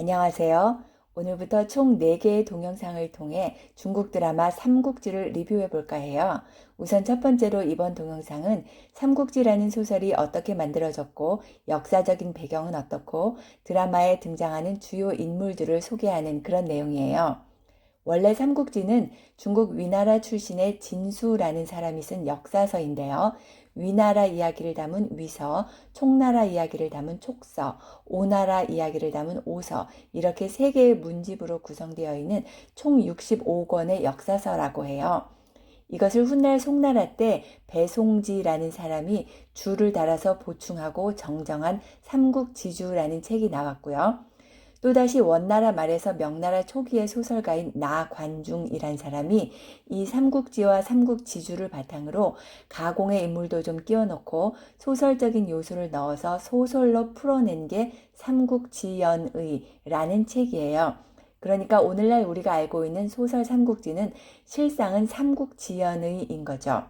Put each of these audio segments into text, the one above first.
안녕하세요. 오늘부터 총 4개의 동영상을 통해 중국 드라마 삼국지를 리뷰해 볼까 해요. 우선 첫 번째로 이번 동영상은 삼국지라는 소설이 어떻게 만들어졌고 역사적인 배경은 어떻고 드라마에 등장하는 주요 인물들을 소개하는 그런 내용이에요. 원래 삼국지는 중국 위나라 출신의 진수라는 사람이 쓴 역사서인데요. 위나라 이야기를 담은 위서, 총나라 이야기를 담은 촉서, 오나라 이야기를 담은 오서, 이렇게 3개의 문집으로 구성되어 있는 총 65권의 역사서라고 해요. 이것을 훗날 송나라 때 배송지라는 사람이 줄을 달아서 보충하고 정정한 삼국지주라는 책이 나왔고요. 또다시 원나라 말에서 명나라 초기의 소설가인 나관중이란 사람이 이 삼국지와 삼국지주를 바탕으로 가공의 인물도 좀 끼워넣고 소설적인 요소를 넣어서 소설로 풀어낸 게 삼국지연의라는 책이에요. 그러니까 오늘날 우리가 알고 있는 소설 삼국지는 실상은 삼국지연의인 거죠.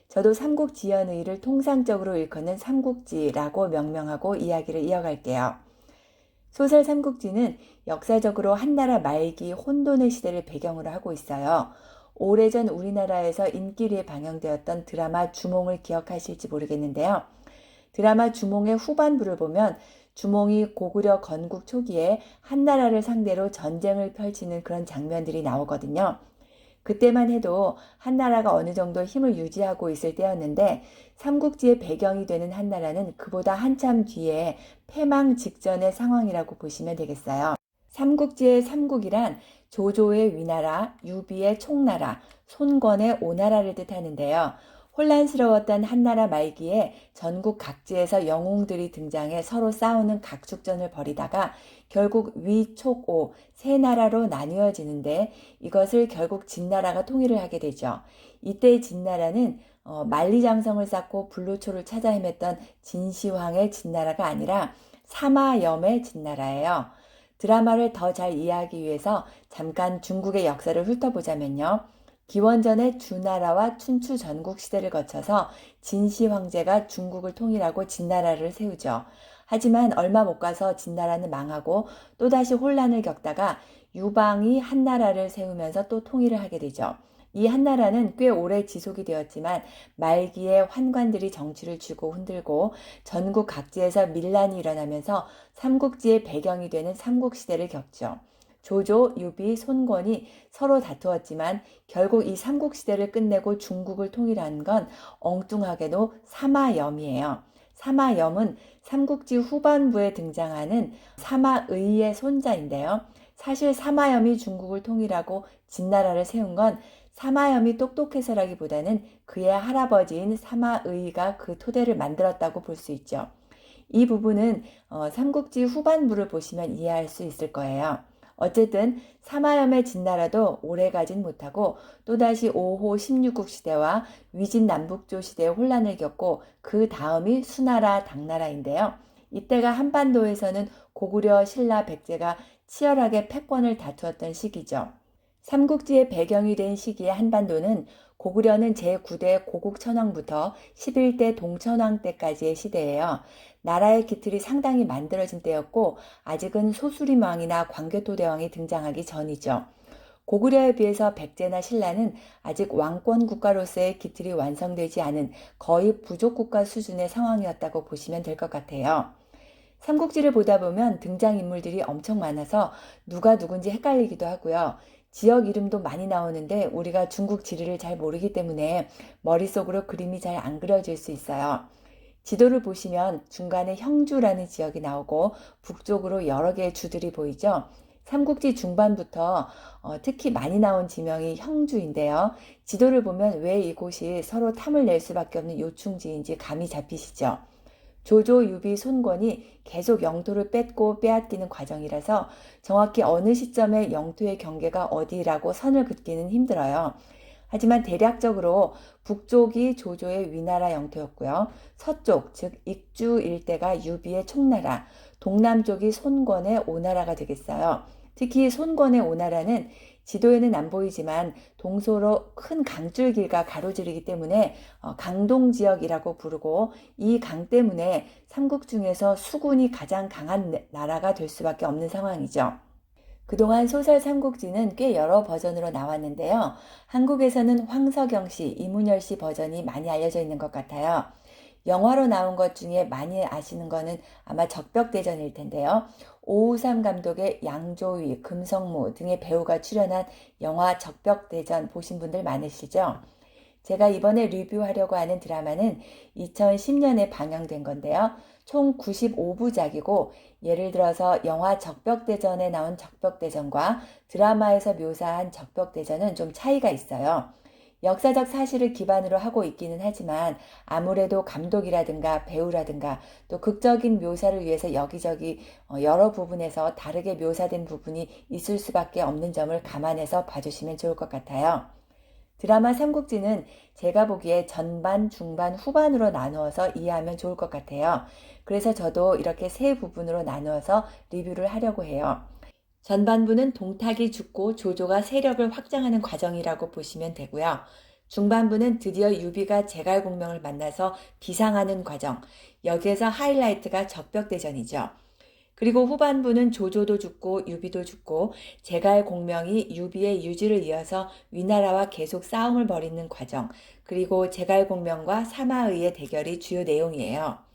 저도 삼국지연의를 통상적으로 일컫는 삼국지라고 명명하고 이야기를 이어갈게요. 소설 삼국지는 역사적으로 한나라 말기 혼돈의 시대를 배경으로 하고 있어요. 오래전 우리나라에서 인기리에 방영되었던 드라마 주몽을 기억하실지 모르겠는데요. 드라마 주몽의 후반부를 보면 주몽이 고구려 건국 초기에 한나라를 상대로 전쟁을 펼치는 그런 장면들이 나오거든요. 그때만 해도 한나라가 어느 정도 힘을 유지하고 있을 때였는데 삼국지의 배경이 되는 한나라는 그보다 한참 뒤에 패망 직전의 상황이라고 보시면 되겠어요. 삼국지의 삼국이란 조조의 위나라, 유비의 총나라, 손권의 오나라를 뜻하는데요. 혼란스러웠던 한나라 말기에 전국 각지에서 영웅들이 등장해 서로 싸우는 각축전을 벌이다가 결국 위, 촉, 오 세 나라로 나뉘어지는데 이것을 결국 진나라가 통일을 하게 되죠. 이때 진나라는 만리장성을 쌓고 불로초를 찾아 헤맸던 진시황의 진나라가 아니라 사마염의 진나라예요. 드라마를 더 잘 이해하기 위해서 잠깐 중국의 역사를 훑어보자면요. 기원전의 주나라와 춘추 전국 시대를 거쳐서 진시 황제가 중국을 통일하고 진나라를 세우죠. 하지만 얼마 못 가서 진나라는 망하고 또다시 혼란을 겪다가 유방이 한나라를 세우면서 또 통일을 하게 되죠. 이 한나라는 꽤 오래 지속이 되었지만 말기에 환관들이 정치를 쥐고 흔들고 전국 각지에서 밀란이 일어나면서 삼국지의 배경이 되는 삼국시대를 겪죠. 조조, 유비, 손권이 서로 다투었지만 결국 이 삼국시대를 끝내고 중국을 통일한 건 엉뚱하게도 사마염이에요. 사마염은 삼국지 후반부에 등장하는 사마의의 손자인데요. 사실 사마염이 중국을 통일하고 진나라를 세운 건 사마염이 똑똑해서라기보다는 그의 할아버지인 사마의가 그 토대를 만들었다고 볼 수 있죠. 이 부분은 삼국지 후반부를 보시면 이해할 수 있을 거예요. 어쨌든 사마염의 진나라도 오래가진 못하고 또다시 5호 16국 시대와 위진 남북조 시대의 혼란을 겪고 그 다음이 수나라 당나라인데요. 이때가 한반도에서는 고구려 신라 백제가 치열하게 패권을 다투었던 시기죠. 삼국지의 배경이 된 시기의 한반도는 고구려는 제9대 고국천왕부터 11대 동천왕 때까지의 시대예요. 나라의 기틀이 상당히 만들어진 때였고 아직은 소수림 왕이나 광개토 대왕이 등장하기 전이죠. 고구려에 비해서 백제나 신라는 아직 왕권 국가로서의 기틀이 완성되지 않은 거의 부족 국가 수준의 상황이었다고 보시면 될 것 같아요. 삼국지를 보다 보면 등장인물들이 엄청 많아서 누가 누군지 헷갈리기도 하고요. 지역 이름도 많이 나오는데 우리가 중국 지리를 잘 모르기 때문에 머릿속으로 그림이 잘 안 그려질 수 있어요. 지도를 보시면 중간에 형주라는 지역이 나오고 북쪽으로 여러 개의 주들이 보이죠. 삼국지 중반부터 특히 많이 나온 지명이 형주인데요. 지도를 보면 왜 이곳이 서로 탐을 낼 수밖에 없는 요충지인지 감이 잡히시죠. 조조, 유비, 손권이 계속 영토를 뺏고 빼앗기는 과정이라서 정확히 어느 시점에 영토의 경계가 어디라고 선을 긋기는 힘들어요. 하지만 대략적으로 북쪽이 조조의 위나라 영토였고요. 서쪽, 즉 익주 일대가 유비의 총나라, 동남쪽이 손권의 오나라가 되겠어요. 특히 손권의 오나라는 지도에는 안 보이지만 동서로 큰 강줄기가 가로지르기 때문에 강동지역이라고 부르고, 이 강 때문에 삼국 중에서 수군이 가장 강한 나라가 될 수밖에 없는 상황이죠. 그동안 소설 삼국지는 꽤 여러 버전으로 나왔는데요. 한국에서는 황석영 씨, 이문열 씨 버전이 많이 알려져 있는 것 같아요. 영화로 나온 것 중에 많이 아시는 거는 아마 적벽대전일 텐데요. 오우삼 감독의 양조위, 금성무 등의 배우가 출연한 영화 적벽대전 보신 분들 많으시죠? 제가 이번에 리뷰하려고 하는 드라마는 2010년에 방영된 건데요. 총 95부작이고, 예를 들어서 영화 적벽대전에 나온 적벽대전과 드라마에서 묘사한 적벽대전은 좀 차이가 있어요. 역사적 사실을 기반으로 하고 있기는 하지만 아무래도 감독이라든가 배우라든가 또 극적인 묘사를 위해서 여기저기 여러 부분에서 다르게 묘사된 부분이 있을 수밖에 없는 점을 감안해서 봐주시면 좋을 것 같아요. 드라마 삼국지는 제가 보기에 전반, 중반, 후반으로 나누어서 이해하면 좋을 것 같아요. 그래서 저도 이렇게 세 부분으로 나누어서 리뷰를 하려고 해요. 전반부는 동탁이 죽고 조조가 세력을 확장하는 과정이라고 보시면 되고요. 중반부는 드디어 유비가 제갈공명을 만나서 비상하는 과정, 여기에서 하이라이트가 적벽대전이죠. 그리고 후반부는 조조도 죽고 유비도 죽고 제갈공명이 유비의 유지를 이어서 위나라와 계속 싸움을 벌이는 과정, 그리고 제갈공명과 사마의의 대결이 주요 내용이에요.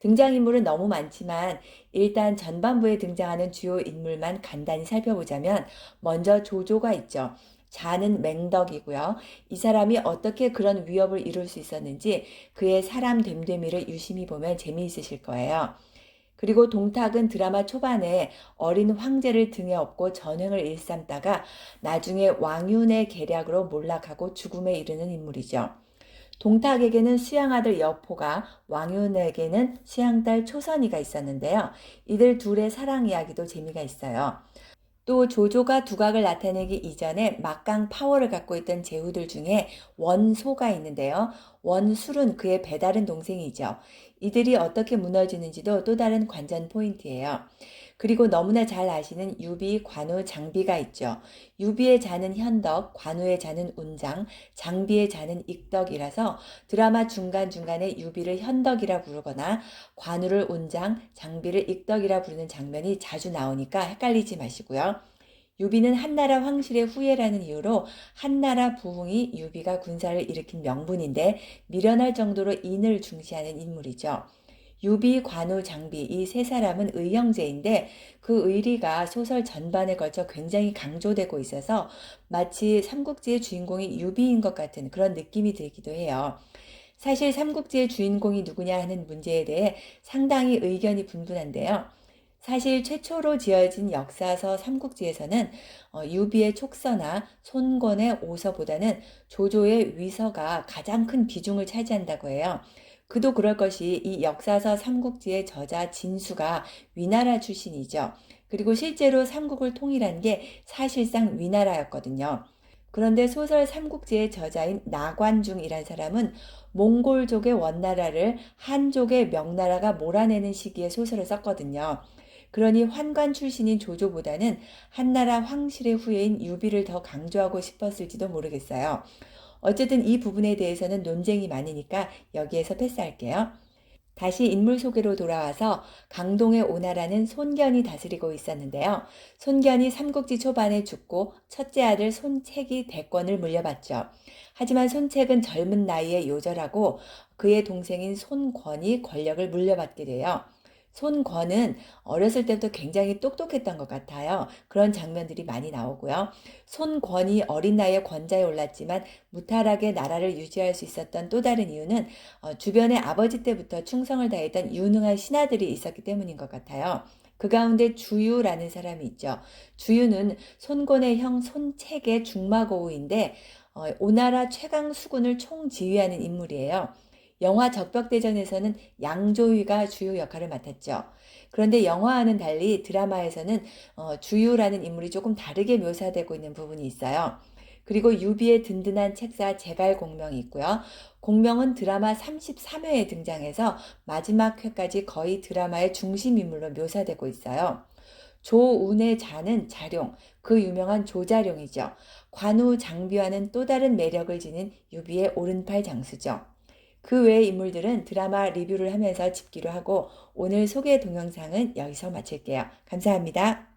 등장인물은 너무 많지만 일단 전반부에 등장하는 주요 인물만 간단히 살펴보자면, 먼저 조조가 있죠. 자는 맹덕이고요. 이 사람이 어떻게 그런 위협을 이룰 수 있었는지 그의 사람 됨됨이를 유심히 보면 재미있으실 거예요. 그리고 동탁은 드라마 초반에 어린 황제를 등에 업고 전횡을 일삼다가 나중에 왕윤의 계략으로 몰락하고 죽음에 이르는 인물이죠. 동탁에게는 수양아들 여포가, 왕윤에게는 수양딸 초선이가 있었는데요. 이들 둘의 사랑 이야기도 재미가 있어요. 또 조조가 두각을 나타내기 이전에 막강 파워를 갖고 있던 제후들 중에 원소가 있는데요. 원술은 그의 배다른 동생이죠. 이들이 어떻게 무너지는지도 또 다른 관전 포인트예요. 그리고 너무나 잘 아시는 유비, 관우, 장비가 있죠. 유비의 자는 현덕, 관우의 자는 운장, 장비의 자는 익덕이라서 드라마 중간중간에 유비를 현덕이라 부르거나 관우를 운장, 장비를 익덕이라 부르는 장면이 자주 나오니까 헷갈리지 마시고요. 유비는 한나라 황실의 후예라는 이유로 한나라 부흥이 유비가 군사를 일으킨 명분인데 미련할 정도로 인을 중시하는 인물이죠. 유비, 관우, 장비 이 세 사람은 의형제인데 그 의리가 소설 전반에 걸쳐 굉장히 강조되고 있어서 마치 삼국지의 주인공이 유비인 것 같은 그런 느낌이 들기도 해요. 사실 삼국지의 주인공이 누구냐 하는 문제에 대해 상당히 의견이 분분한데요. 사실 최초로 지어진 역사서 삼국지에서는 유비의 촉서나 손권의 오서보다는 조조의 위서가 가장 큰 비중을 차지한다고 해요. 그도 그럴 것이 이 역사서 삼국지의 저자 진수가 위나라 출신이죠. 그리고 실제로 삼국을 통일한 게 사실상 위나라였거든요. 그런데 소설 삼국지의 저자인 나관중이란 사람은 몽골족의 원나라를 한족의 명나라가 몰아내는 시기에 소설을 썼거든요. 그러니 환관 출신인 조조보다는 한나라 황실의 후예인 유비를 더 강조하고 싶었을지도 모르겠어요. 어쨌든 이 부분에 대해서는 논쟁이 많으니까 여기에서 패스할게요. 다시 인물 소개로 돌아와서 강동의 오나라는 손견이 다스리고 있었는데요. 손견이 삼국지 초반에 죽고 첫째 아들 손책이 대권을 물려받죠. 하지만 손책은 젊은 나이에 요절하고 그의 동생인 손권이 권력을 물려받게 돼요. 손권은 어렸을 때부터 굉장히 똑똑했던 것 같아요. 그런 장면들이 많이 나오고요. 손권이 어린 나이에 권좌에 올랐지만 무탈하게 나라를 유지할 수 있었던 또 다른 이유는 주변에 아버지 때부터 충성을 다했던 유능한 신하들이 있었기 때문인 것 같아요. 그 가운데 주유라는 사람이 있죠. 주유는 손권의 형 손책의 중마고우인데 오나라 최강 수군을 총지휘하는 인물이에요. 영화 적벽대전에서는 양조위가 주요 역할을 맡았죠. 그런데 영화와는 달리 드라마에서는 주유라는 인물이 조금 다르게 묘사되고 있는 부분이 있어요. 그리고 유비의 든든한 책사 제갈공명이 있고요. 공명은 드라마 33회에 등장해서 마지막 회까지 거의 드라마의 중심 인물로 묘사되고 있어요. 조운의 자는 자룡, 그 유명한 조자룡이죠. 관우 장비와는 또 다른 매력을 지닌 유비의 오른팔 장수죠. 그 외의 인물들은 드라마 리뷰를 하면서 짚기로 하고 오늘 소개 동영상은 여기서 마칠게요. 감사합니다.